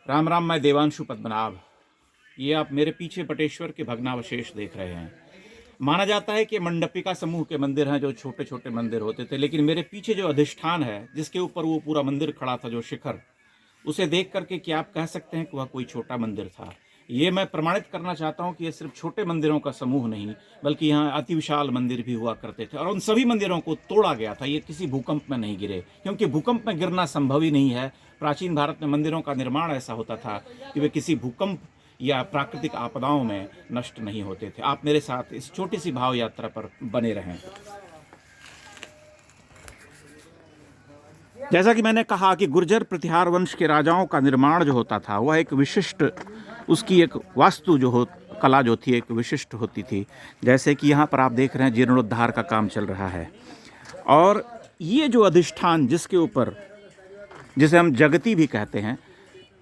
राम राम। मैं देवांशु पद्मनाभ। ये आप मेरे पीछे बटेश्वर के भग्नावशेष देख रहे हैं। माना जाता है कि मंडपिका समूह के मंदिर हैं, जो छोटे छोटे मंदिर होते थे, लेकिन मेरे पीछे जो अधिष्ठान है, जिसके ऊपर वो पूरा मंदिर खड़ा था, जो शिखर, उसे देख करके क्या आप कह सकते हैं कि वह कोई छोटा मंदिर था? ये मैं प्रमाणित करना चाहता हूँ कि ये सिर्फ छोटे मंदिरों का समूह नहीं, बल्कि यहाँ अति विशाल मंदिर भी हुआ करते थे, और उन सभी मंदिरों को तोड़ा गया था। ये किसी भूकंप में नहीं गिरे, क्योंकि भूकंप में गिरना संभव ही नहीं है। प्राचीन भारत में मंदिरों का निर्माण ऐसा होता था कि वे किसी भूकंप या प्राकृतिक आपदाओं में नष्ट नहीं होते थे। आप मेरे साथ इस छोटी सी भाव यात्रा पर बने रहें। जैसा कि मैंने कहा कि गुर्जर प्रतिहार वंश के राजाओं का निर्माण जो होता था, वह एक विशिष्ट, उसकी एक वास्तु जो कला जो थी, एक विशिष्ट होती थी। जैसे कि यहाँ पर आप देख रहे हैं जीर्णोद्धार का काम चल रहा है, और ये जो अधिष्ठान जिसके ऊपर, जिसे हम जगती भी कहते हैं,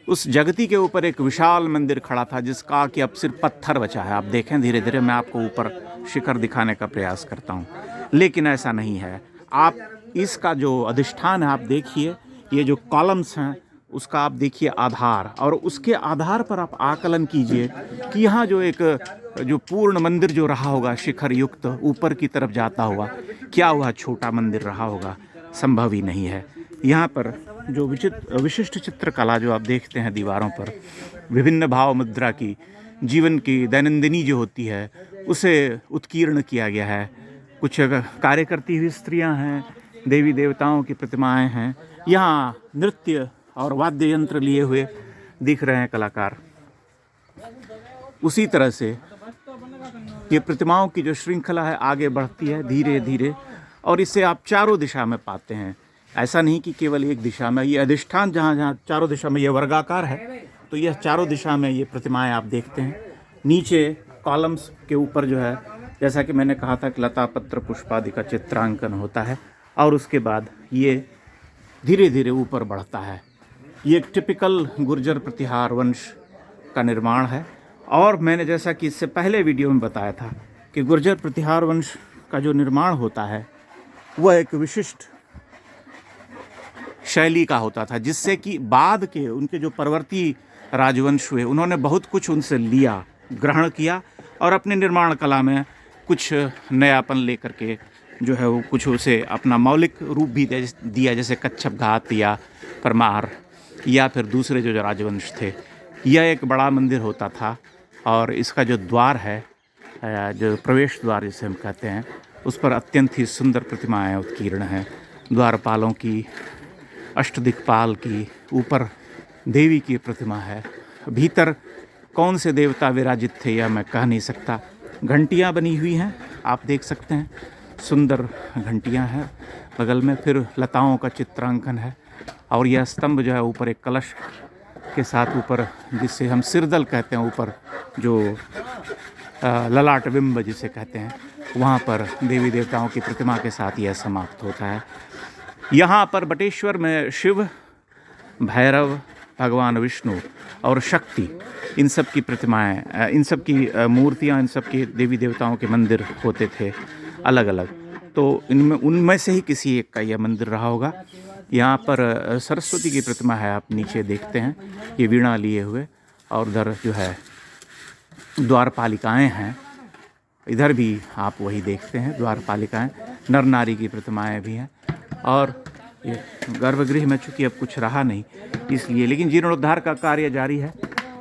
उस जगती के ऊपर एक विशाल मंदिर खड़ा था, जिसका कि अब सिर्फ पत्थर बचा है। आप देखें, धीरे धीरे मैं आपको ऊपर शिखर दिखाने का प्रयास करता हूँ, लेकिन ऐसा नहीं है। आप इसका जो अधिष्ठान है आप देखिए, ये जो कॉलम्स हैं उसका आप देखिए आधार, और उसके आधार पर आप आकलन कीजिए कि यहाँ जो एक जो पूर्ण मंदिर जो रहा होगा, शिखर युक्त ऊपर की तरफ जाता हुआ, क्या वह छोटा मंदिर रहा होगा? संभव ही नहीं है। यहाँ पर जो विशिष्ट चित्रकला जो आप देखते हैं दीवारों पर, विभिन्न भाव मुद्रा की, जीवन की दैनंदिनी जो होती है, उसे उत्कीर्ण किया गया है। कुछ कार्य करती हुई स्त्रियां हैं, देवी देवताओं की प्रतिमाएं हैं, यहाँ नृत्य और वाद्य यंत्र लिए हुए दिख रहे हैं कलाकार। उसी तरह से ये प्रतिमाओं की जो श्रृंखला है आगे बढ़ती है धीरे धीरे, और इसे आप चारों दिशा में पाते हैं। ऐसा नहीं कि केवल एक दिशा में। ये अधिष्ठान जहाँ जहाँ चारों दिशा में, ये वर्गाकार है, तो यह चारों दिशा में ये प्रतिमाएं आप देखते हैं। नीचे कॉलम्स के ऊपर जो है, जैसा कि मैंने कहा था कि लता पत्र पुष्पादि का चित्रांकन होता है, और उसके बाद ये धीरे धीरे ऊपर बढ़ता है। ये एक टिपिकल गुर्जर प्रतिहार वंश का निर्माण है। और मैंने जैसा कि इससे पहले वीडियो में बताया था कि गुर्जर प्रतिहार वंश का जो निर्माण होता है वह एक विशिष्ट शैली का होता था, जिससे कि बाद के उनके जो परवर्ती राजवंश हुए, उन्होंने बहुत कुछ उनसे लिया, ग्रहण किया, और अपने निर्माण कला में कुछ नयापन लेकर के जो है वो कुछ उसे अपना मौलिक रूप भी दिया, जैसे कच्छप घात या परमार या फिर दूसरे जो राजवंश थे। यह एक बड़ा मंदिर होता था, और इसका जो द्वार है, जो प्रवेश द्वार जिसे हम कहते हैं, उस पर अत्यंत ही सुंदर प्रतिमाएं उत्कीर्ण हैं, द्वारपालों की, अष्टदिक्पाल की, ऊपर देवी की प्रतिमा है। भीतर कौन से देवता विराजित थे यह मैं कह नहीं सकता। घंटियाँ बनी हुई हैं, आप देख सकते हैं, सुंदर घंटियाँ हैं। बगल में फिर लताओं का चित्रांकन है, और यह स्तंभ जो है ऊपर एक कलश के साथ, ऊपर जिसे हम सिरदल कहते हैं, ऊपर जो ललाट बिंब जिसे कहते हैं, वहाँ पर देवी देवताओं की प्रतिमा के साथ यह समाप्त होता है। यहाँ पर बटेश्वर में शिव, भैरव, भगवान विष्णु और शक्ति, इन सब की प्रतिमाएं, इन सब की मूर्तियाँ, इन सब के देवी देवताओं के मंदिर होते थे अलग अलग। तो इनमें उनमें से ही किसी एक का यह मंदिर रहा होगा। यहाँ पर सरस्वती की प्रतिमा है, आप नीचे देखते हैं, ये वीणा लिए हुए, और उधर जो है द्वारपालिकाएँ हैं, इधर भी आप वही देखते हैं, द्वारपालिकाएँ, नर नारी की प्रतिमाएँ भी हैं। और ये गर्भगृह में चूँकि अब कुछ रहा नहीं इसलिए, लेकिन जीर्णोद्धार का कार्य जारी है,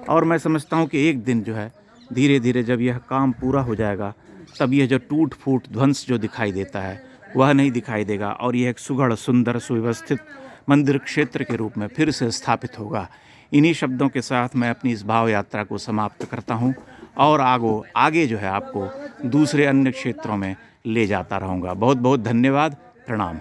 और मैं समझता हूँ कि एक दिन जो है धीरे धीरे जब यह काम पूरा हो जाएगा, तब यह जो टूट फूट ध्वंस जो दिखाई देता है वह नहीं दिखाई देगा, और यह एक सुघड़ सुंदर सुव्यवस्थित मंदिर क्षेत्र के रूप में फिर से स्थापित होगा। इन्हीं शब्दों के साथ मैं अपनी इस भाव यात्रा को समाप्त करता हूँ, और आगे जो है आपको दूसरे अन्य क्षेत्रों में ले जाता रहूँगा। बहुत बहुत धन्यवाद। प्रणाम।